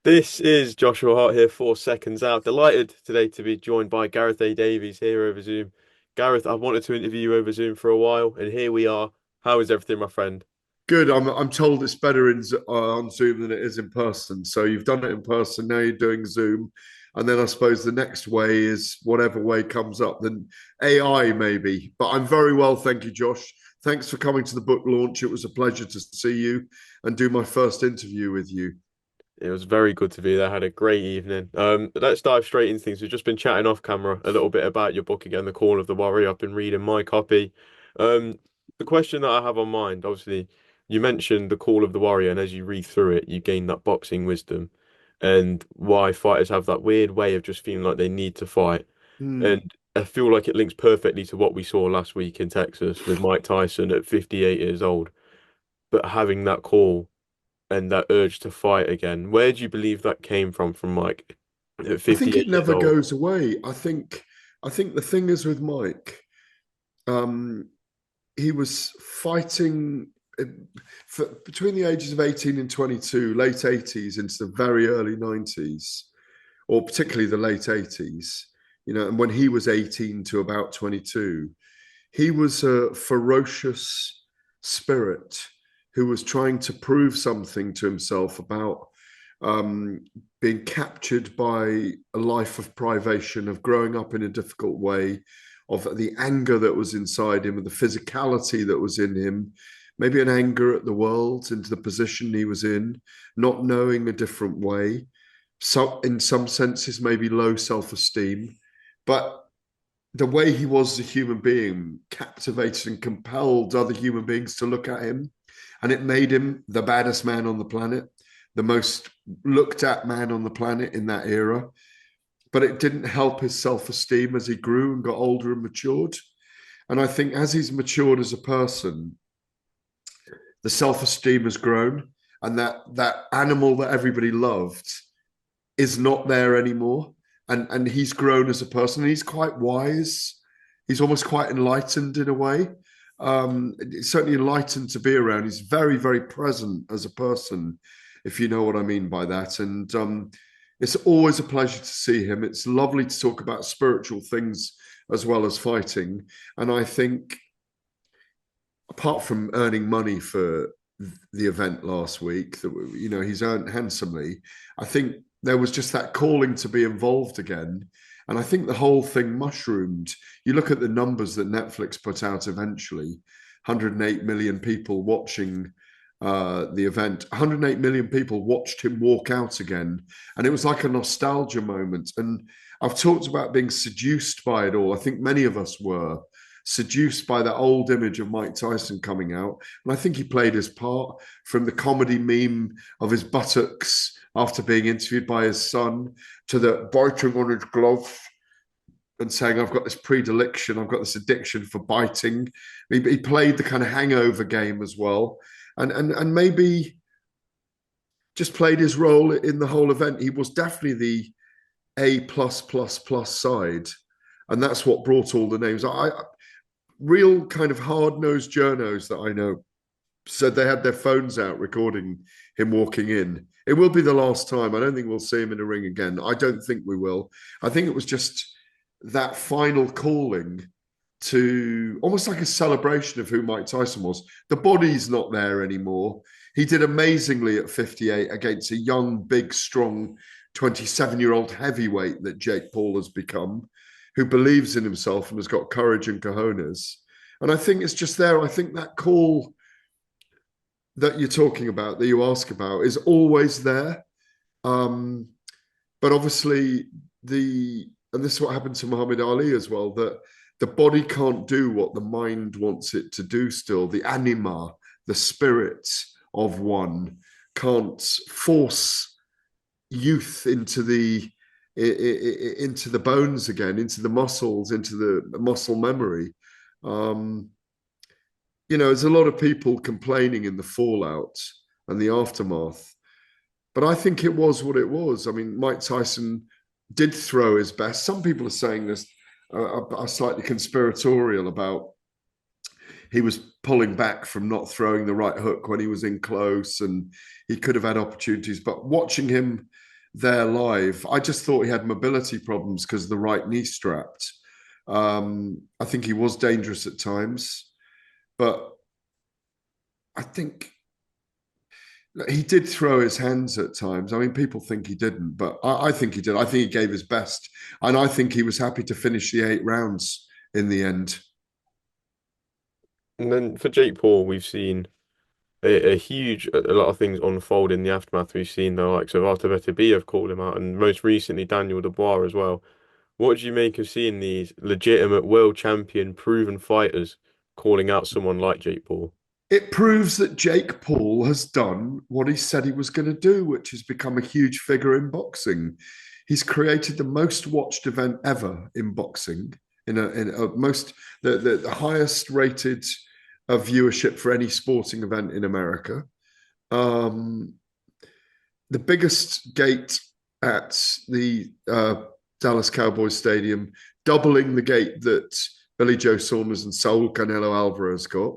This is Joshua Hart here for Seconds Out. Delighted today to be joined by Gareth A Davies here over Zoom. Gareth, I've wanted to interview you over Zoom for a while, and here we are. How is everything, my friend? Good. I'm told it's better on Zoom than it is in person. So you've done it in person. Now you're doing Zoom, and then I suppose the next way is whatever way comes up. Then AI maybe. But I'm very well, thank you, Josh. Thanks for coming to the book launch. It was a pleasure to see you and do my first interview with you. It was very good to be there. Had a great evening. Let's dive straight into things. We've just been chatting off camera a little bit about your book again, The Call of the Warrior. I've been reading my copy. Um, the question that I have on mind, obviously, you mentioned The Call of the Warrior, and as you read through it, you gain that boxing wisdom and why fighters have that weird way of just feeling like they need to fight. Hmm. And I feel like it links perfectly to what we saw last week in Texas with Mike Tyson at 58 years old, but having that call and that urge to fight again. Where do you believe that came from Mike at I think it 58 years never old? goes away. I think the thing is with Mike, um, he was fighting between the ages of 18 and 22, late 80s into the very early 90s, or particularly the late 80s, and when he was 18 to about 22, he was a ferocious spirit who was trying to prove something to himself about um, being captured by a life of privation, of growing up in a difficult way, of the anger that was inside him, of the physicality that was in him, maybe an anger at the world, into the position he was in, not knowing a different way. So, in some senses, maybe low self esteem. But the way he was as a human being captivated and compelled other human beings to look at him. And it made him the baddest man on the planet, the most looked at man on the planet in that era. But it didn't help his self esteem as he grew and got older and matured. And I think as he's matured as a person, the self esteem has grown. And that animal that everybody loved is not there anymore. And he's grown as a person. And he's quite wise. He's almost quite enlightened in a way. Certainly enlightened to be around. He's very, very present as a person, if you know what I mean by that. And it's always a pleasure to see him. It's lovely to talk about spiritual things as well as fighting. And I think, apart from earning money for the event last week, that he's earned handsomely. I think there was just that calling to be involved again. And I think the whole thing mushroomed. You look at the numbers that Netflix put out eventually, 108 million people watching the event. 108 million people watched him walk out again. And it was like a nostalgia moment. And I've talked about being seduced by it all. I think many of us were seduced by that old image of Mike Tyson coming out. And I think he played his part, from the comedy meme of his buttocks after being interviewed by his son to the biting on his glove and saying, I've got this predilection, I've got this addiction for biting. He played the kind of hangover game as well. And maybe just played his role in the whole event. He was definitely the A plus plus plus side. And that's what brought all the names. I real kind of hard-nosed journos that I know said they had their phones out recording him walking in. It will be the last time. I don't think we'll see him in a ring again. I don't think we will. I think it was just that final calling to almost like a celebration of who Mike Tyson was. The body's not there anymore. He did amazingly at 58 against a young, big, strong 27-year-old heavyweight that Jake Paul has become, who believes in himself and has got courage and cojones. And I think it's just there. I think that call that you're talking about, that you ask about, is always there. Um, but obviously, and this is what happened to Muhammad Ali as well, that the body can't do what the mind wants it to do still. The anima, the spirit of one, can't force youth into the bones again, into the muscles, into the muscle memory. Um, there's a lot of people complaining in the fallout and the aftermath, but I think it was what it was. I mean, Mike Tyson did throw his best. Some people are saying this are slightly conspiratorial about he was pulling back from not throwing the right hook when he was in close, and he could have had opportunities. But watching him there live. I just thought he had mobility problems because of the right knee strapped. I think he was dangerous at times, but I think he did throw his hands at times. I mean, people think he didn't, but I think he did. I think he gave his best, and I think he was happy to finish the 8 rounds in the end. And then for Jake Paul, we've seen a lot of things unfold in the aftermath. We've seen the likes of Artur have called him out, and most recently Daniel Dubois as well. What do you make of seeing these legitimate world champion proven fighters calling out someone like Jake Paul? It proves that Jake Paul has done what he said he was going to do, which has become a huge figure in boxing. He's created the most watched event ever in boxing, in a most the highest rated viewership for any sporting event in America. Um, the biggest gate at the Dallas Cowboys Stadium, doubling the gate that Billy Joe Saunders and Saul Canelo Alvarez got,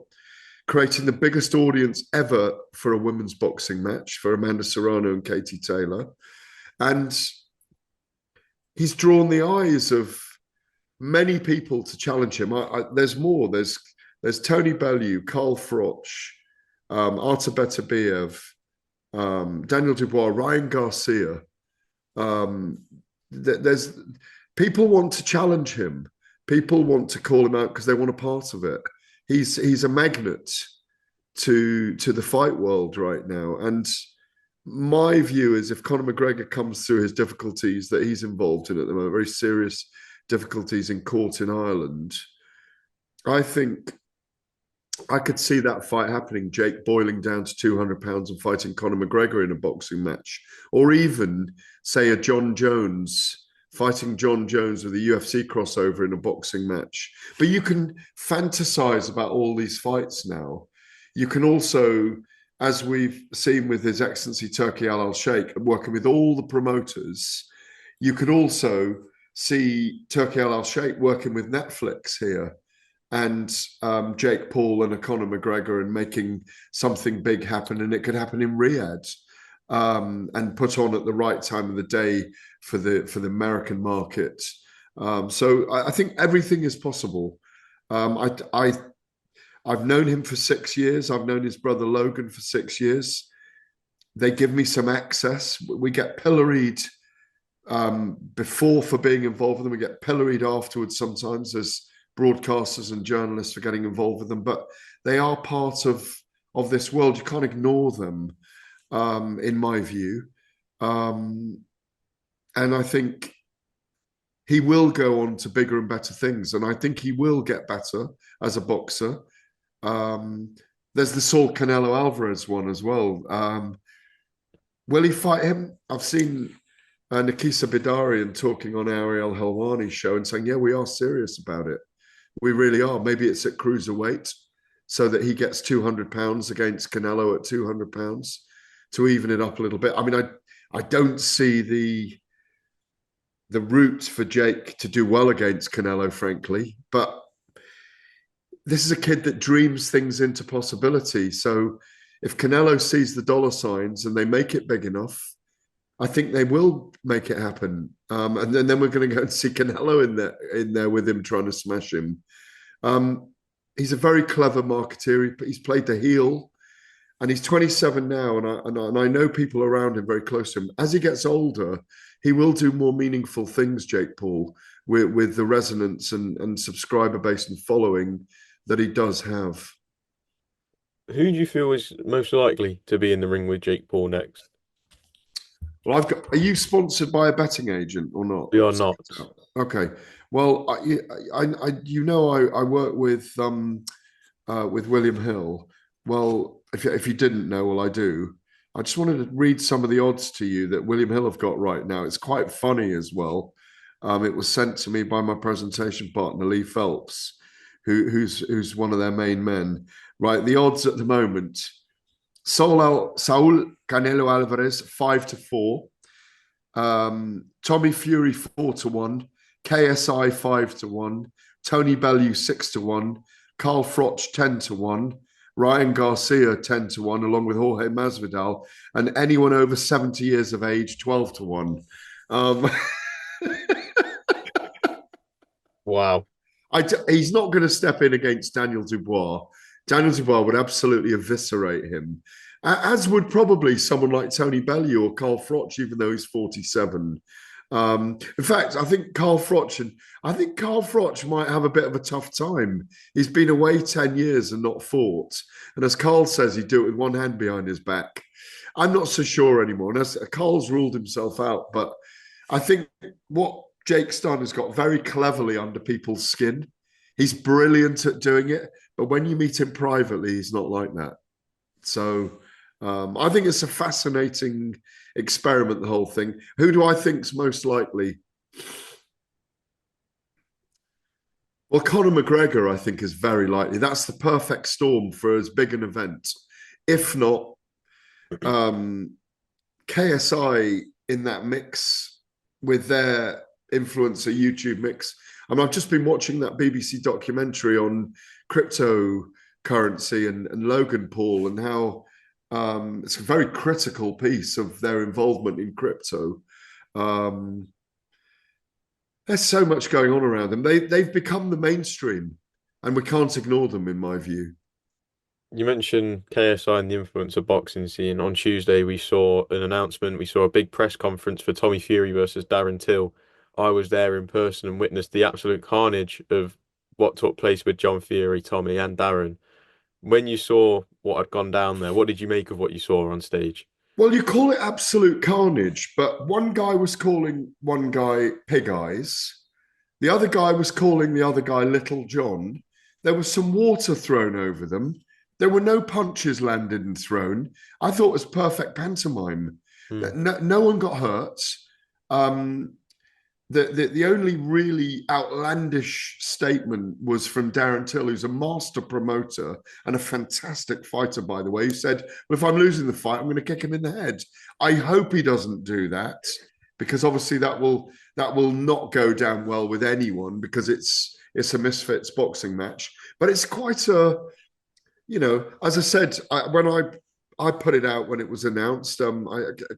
creating the biggest audience ever for a women's boxing match for Amanda Serrano and Katie Taylor. And he's drawn the eyes of many people to challenge him. There's more. There's Tony Bellew, Carl Froch, Artur Beterbiev, Daniel Dubois, Ryan Garcia. There's people want to challenge him. People want to call him out because they want a part of it. He's a magnet to the fight world right now. And my view is if Conor McGregor comes through his difficulties that he's involved in at the moment, very serious difficulties in court in Ireland, I think I could see that fight happening. Jake boiling down to 200 pounds and fighting Conor McGregor in a boxing match, or even say a John Jones fighting John Jones with a UFC crossover in a boxing match. But you can fantasize about all these fights now. You can also, as we've seen with His Excellency Turki Al Sheikh, working with all the promoters, you could also see Turki Al Sheikh working with Netflix here and Jake Paul and a Conor McGregor and making something big happen. And it could happen in Riyadh. And put on at the right time of the day for the American market. So I think everything is possible. I've known him for 6 years. I've known his brother Logan for 6 years. They give me some access. We get pilloried before for being involved with them. We get pilloried afterwards sometimes as broadcasters and journalists for getting involved with them. But they are part of this world. You can't ignore them. In my view. And I think he will go on to bigger and better things. And I think he will get better as a boxer. There's the Saul Canelo Alvarez one as well. Will he fight him? I've seen Nakisa Bidarian talking on Ariel Helwani's show and saying, yeah, we are serious about it. We really are. Maybe it's at cruiserweight so that he gets 200 pounds against Canelo at 200 pounds. To even it up a little bit. I mean, I don't see the route for Jake to do well against Canelo, frankly. But this is a kid that dreams things into possibility. So if Canelo sees the dollar signs and they make it big enough, I think they will make it happen. And then we're going to go and see Canelo in there with him trying to smash him. He's a very clever marketeer. He's played the heel. And he's 27 now, and I know people around him very close to him. As he gets older, he will do more meaningful things, Jake Paul, with the resonance and subscriber base and following that he does have. Who do you feel is most likely to be in the ring with Jake Paul next? Well, Are you sponsored by a betting agent or not? We are not. Okay. Well, I work with William Hill. Well, if you didn't know, well, I do. I just wanted to read some of the odds to you that William Hill have got right now. It's quite funny as well. It was sent to me by my presentation partner, Lee Phelps, who's one of their main men. Right, the odds at the moment: Saul Canelo Alvarez 5-4, Tommy Fury 4-1, KSI 5-1, Tony Bellew 6-1, Carl Froch 10-1. Ryan Garcia 10-1, along with Jorge Masvidal, and anyone over 70 years of age 12-1. Um, Wow. he's not going to step in against Daniel Dubois. Daniel Dubois would absolutely eviscerate him, as would probably someone like Tony Bellew or Carl Froch, even though he's 47. In fact, I think Carl Froch might have a bit of a tough time. He's been away 10 years and not fought. And as Carl says, he'd do it with one hand behind his back. I'm not so sure anymore. And as Carl's ruled himself out, but I think what Jake's done has got very cleverly under people's skin. He's brilliant at doing it, but when you meet him privately, he's not like that. So I think it's a fascinating experiment, the whole thing. Who do I think's most likely? Well, Conor McGregor, I think, is very likely. That's the perfect storm for as big an event. If not, um, KSI in that mix with their influencer YouTube mix. I mean, I've just been watching that BBC documentary on cryptocurrency and Logan Paul and how it's a very critical piece of their involvement in crypto. Um, there's so much going on around them. They've become the mainstream, and we can't ignore them, in my view. You mentioned KSI and the influencer boxing scene. On Tuesday, we saw an announcement. We saw a big press conference for Tommy Fury versus Darren Till. I was there in person and witnessed the absolute carnage of what took place with John Fury, Tommy, and Darren. When you saw what had gone down there, what did you make of what you saw on stage? Well, you call it absolute carnage, but one guy was calling one guy Pig Eyes. The other guy was calling the other guy Little John. There was some water thrown over them. There were no punches landed and thrown. I thought it was perfect pantomime. Hmm. No one got hurt. Um, the only really outlandish statement was from Darren Till, who's a master promoter and a fantastic fighter, by the way, who said, well, if I'm losing the fight, I'm going to kick him in the head. I hope he doesn't do that, because obviously that will not go down well with anyone, because it's a misfits boxing match. But it's quite a, as I said, when I put it out when it was announced,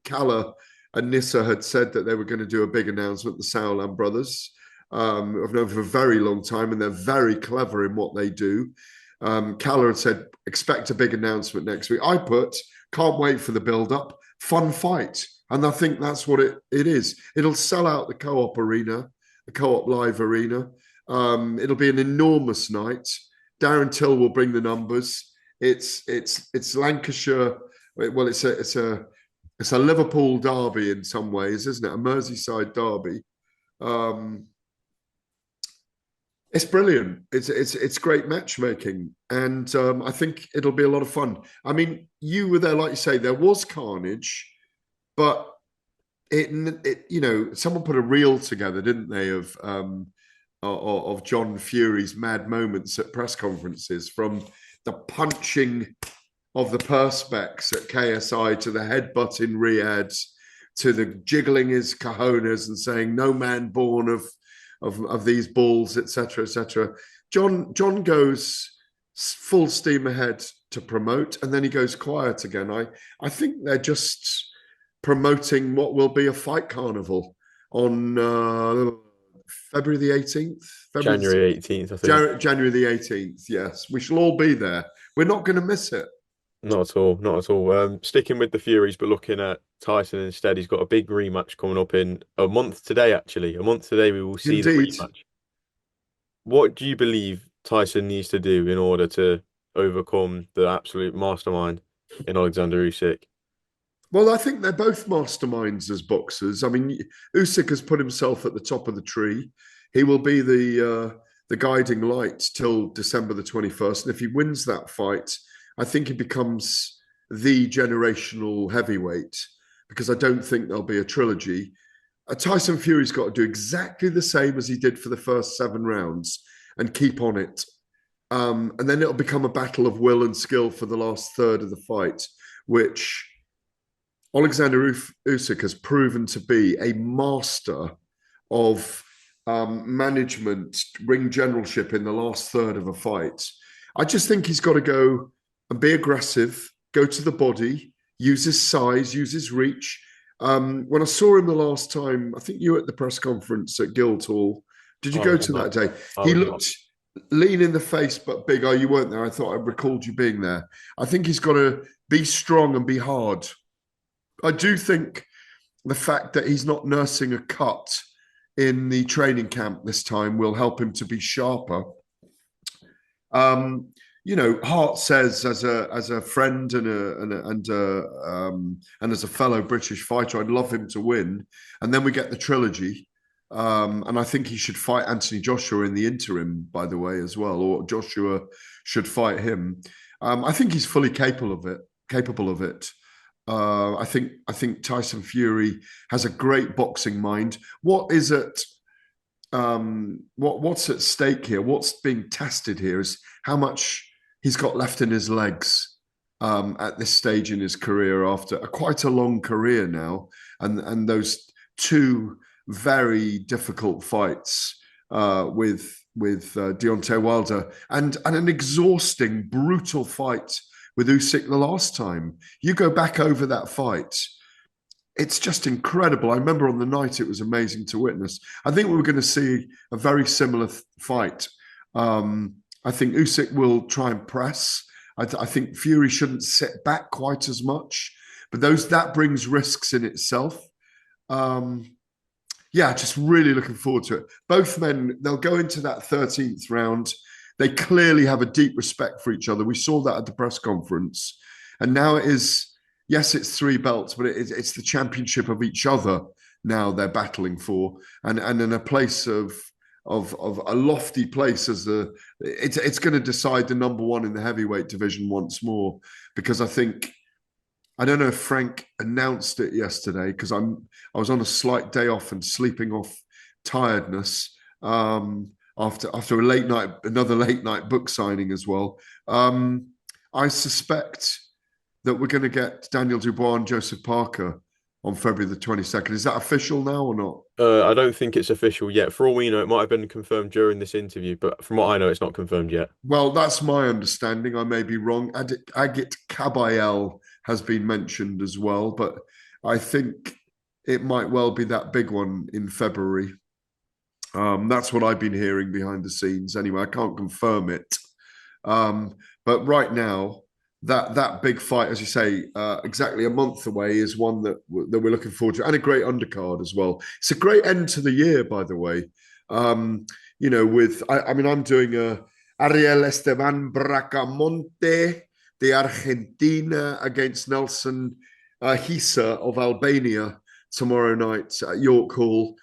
Kala and Nissa had said that they were going to do a big announcement, the Sauerland brothers. I've known for a very long time, and they're very clever in what they do. Kala had said, expect a big announcement next week. I put, can't wait for the build-up, fun fight. And I think that's what it is. It'll sell out the Co-op arena, the Co-op Live arena. It'll be an enormous night. Darren Till will bring the numbers. It's Lancashire. Well, it's a Liverpool derby in some ways, isn't it? A Merseyside derby. Um, it's brilliant. It's great matchmaking, and I think it'll be a lot of fun. I mean, you were there, like you say. There was carnage, but someone put a reel together, didn't they, of John Fury's mad moments at press conferences, from the punching of the perspex at KSI to the headbutt in Riyadh to the jiggling his cojones and saying no man born of these balls, etc., etc. John goes full steam ahead to promote, and then he goes quiet again. I think they're just promoting what will be a fight carnival on February the 18th. January 18th, I think. January the 18th. Yes, we shall all be there. We're not going to miss it. Not at all, not at all. Sticking with the Furies, but looking at Tyson instead, he's got a big rematch coming up in a month today, actually. A month today, we will see the Indeed. rematch. What do you believe Tyson needs to do in order to overcome the absolute mastermind in Oleksandr Usyk? Well, I think they're both masterminds as boxers. I mean, Usyk has put himself at the top of the tree. He will be the guiding light till December the 21st. And if he wins that fight, I think he becomes the generational heavyweight, because I don't think there'll be a trilogy. Tyson Fury's got to do exactly the same as he did for the first 7 rounds and keep on it. And then it'll become a battle of will and skill for the last third of the fight, which Oleksandr Usyk has proven to be a master of management, ring generalship in the last third of a fight. I just think he's got to go and be aggressive, go to the body, use his size, use his reach. When I saw him the last time, I think you were at the press conference at Guildhall. Did you I go was to that not. day? I He was not. looked lean in the face but big. Oh, you weren't there. I thought I recalled you being there. I think he's got to be strong and be hard. I do think the fact that he's not nursing a cut in the training camp this time will help him to be sharper. Um, Hart says as a friend and as a fellow British fighter, I'd love him to win. And then we get the trilogy, and I think he should fight Anthony Joshua in the interim, by the way, as well, or Joshua should fight him. I think he's fully capable of it. Capable of it. I think Tyson Fury has a great boxing mind. What's at stake here? What's being tested here is how much he's got left in his legs at this stage in his career after quite a long career now, and those two very difficult fights with Deontay Wilder and an exhausting, brutal fight with Usyk the last time. You go back over that fight, it's just incredible. I remember on the night it was amazing to witness. I think we were going to see a very similar fight. I think Usyk will try and press. I think Fury shouldn't sit back quite as much, but that brings risks in itself. Um, yeah, just really looking forward to it. Both men, they'll go into that 13th round. They clearly have a deep respect for each other. We saw that at the press conference. And now it is, yes, it's three belts, but it's the championship of each other now they're battling for. And in a place of a lofty place as it's going to decide the number one in the heavyweight division once more. Because I don't know if Frank announced it yesterday because I was on a slight day off and sleeping off tiredness after another late night book signing as well. I suspect that we're going to get Daniel Dubois and Joseph Parker on February the 22nd. Is that official now or not? I don't think it's official yet. For all we know, it might have been confirmed during this interview, but from what I know, it's not confirmed yet. Well, that's my understanding. I may be wrong. Agit Kabayel has been mentioned as well, but I think it might well be that big one in February. That's what I've been hearing behind the scenes. Anyway, I can't confirm it. But right now, that big fight, as you say, exactly a month away, is one that we're looking forward to, and a great undercard as well. It's a great end to the year, by the way. I mean, I'm doing a Ariel Esteban Bracamonte de Argentina against Nelson Hisa of Albania tomorrow night at York Hall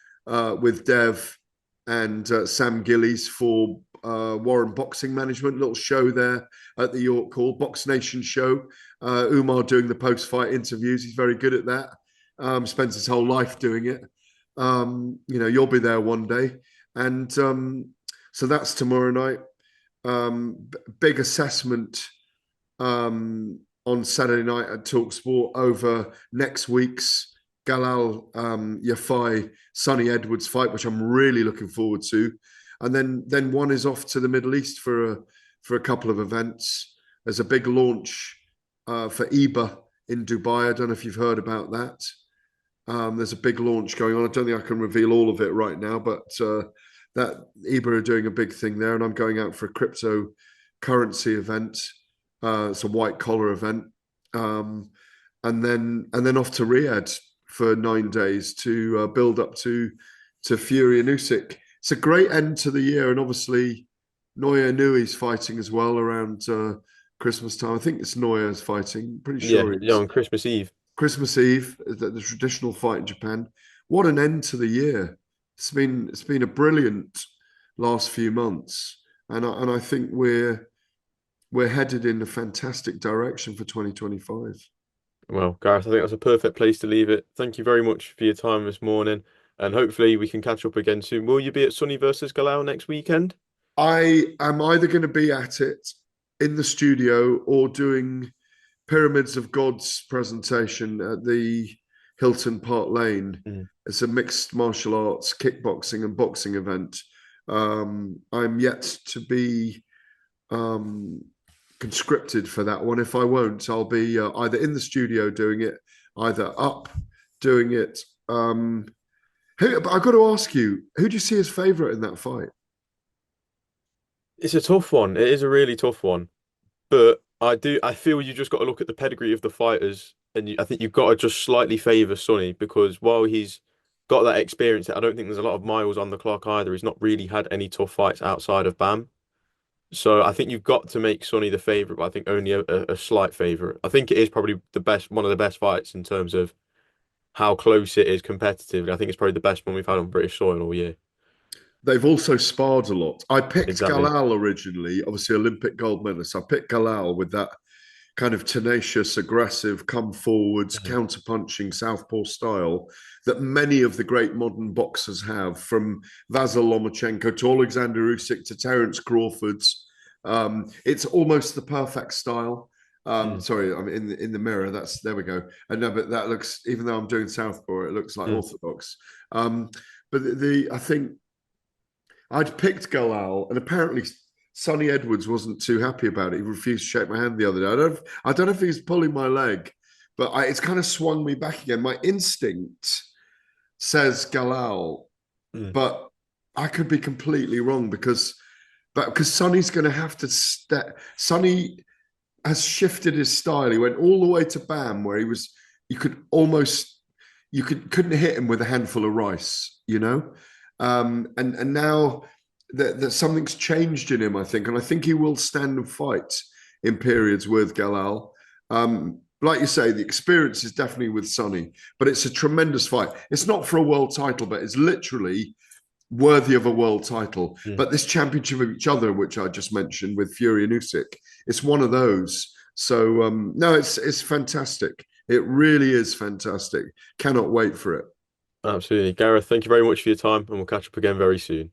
with Dev and Sam Gillies for Warren Boxing Management. Little show there at the York Hall, Box Nation show. Umar doing the post-fight interviews. He's very good at that. Spends his whole life doing it. You'll be there one day. And so that's tomorrow night. Big assessment on Saturday night at Talksport over next week's Galal Yafai Sonny Edwards fight, which I'm really looking forward to. And then one is off to the Middle East for a couple of events. There's a big launch for EBA in Dubai. I don't know if you've heard about that. There's a big launch going on. I don't think I can reveal all of it right now, but that EBA are doing a big thing there, and I'm going out for a cryptocurrency event. It's a white collar event, and then off to Riyadh for 9 days to build up to Fury and Usyk. It's a great end to the year, and obviously Noya Nui's fighting as well around Christmas time. I think it's Noya's fighting. Pretty Yeah, sure yeah, it's on Christmas Eve. Christmas Eve, the traditional fight in Japan. What an end to the year! It's been a brilliant last few months, and I think we're headed in a fantastic direction for 2025. Well, Gareth, I think that's a perfect place to leave it. Thank you very much for your time this morning, and hopefully we can catch up again soon. Will you be at Sonny versus Galal next weekend? I am either going to be at it in the studio or doing Pyramids of Gods presentation at the Hilton Park Lane. Mm. It's a mixed martial arts, kickboxing, and boxing event. I'm yet to be conscripted for that one. If I won't, I'll be either in the studio doing it, either up doing it. But I've got to ask you, who do you see as favourite in that fight? It's a tough one. It is a really tough one. But I feel you just got to look at the pedigree of the fighters, and I think you've got to just slightly favour Sonny because while he's got that experience, I don't think there's a lot of miles on the clock either. He's not really had any tough fights outside of Bam. So I think you've got to make Sonny the favourite, but I think only a slight favourite. I think it is probably the best, one of the best fights in terms of how close it is competitively. I think it's probably the best one we've had on British soil all year. They've also sparred a lot. I picked Exactly. Galal originally, obviously Olympic gold medalist. I picked Galal with that kind of tenacious, aggressive, come forwards, Mhm. counter punching southpaw style that many of the great modern boxers have, from Vasyl Lomachenko to Oleksandr Usyk to Terence Crawford's. It's almost the perfect style. Mm, Sorry, I'm in the mirror. That's there we go. I know, but that looks, even though I'm doing southpaw, it looks like mm, orthodox. But I think I'd picked Galal, and apparently Sonny Edwards wasn't too happy about it. He refused to shake my hand the other day. I don't know if he's pulling my leg, but it's kind of swung me back again. My instinct says Galal, mm, but I could be completely wrong because Sonny's going to have to step. Sonny has shifted his style. He went all the way to Bam, where you could almost couldn't hit him with a handful of rice, you know. And now that something's changed in him, I think, and I think he will stand and fight in periods with Galal. Like you say, the experience is definitely with Sonny, but it's a tremendous fight. It's not for a world title, but it's literally worthy of a world title. mm. But this championship of each other, which I just mentioned with Fury and Usyk, it's one of those. So no, it's fantastic. It really is fantastic. Cannot wait for it. Absolutely. Gareth, thank you very much for your time, and we'll catch up again very soon.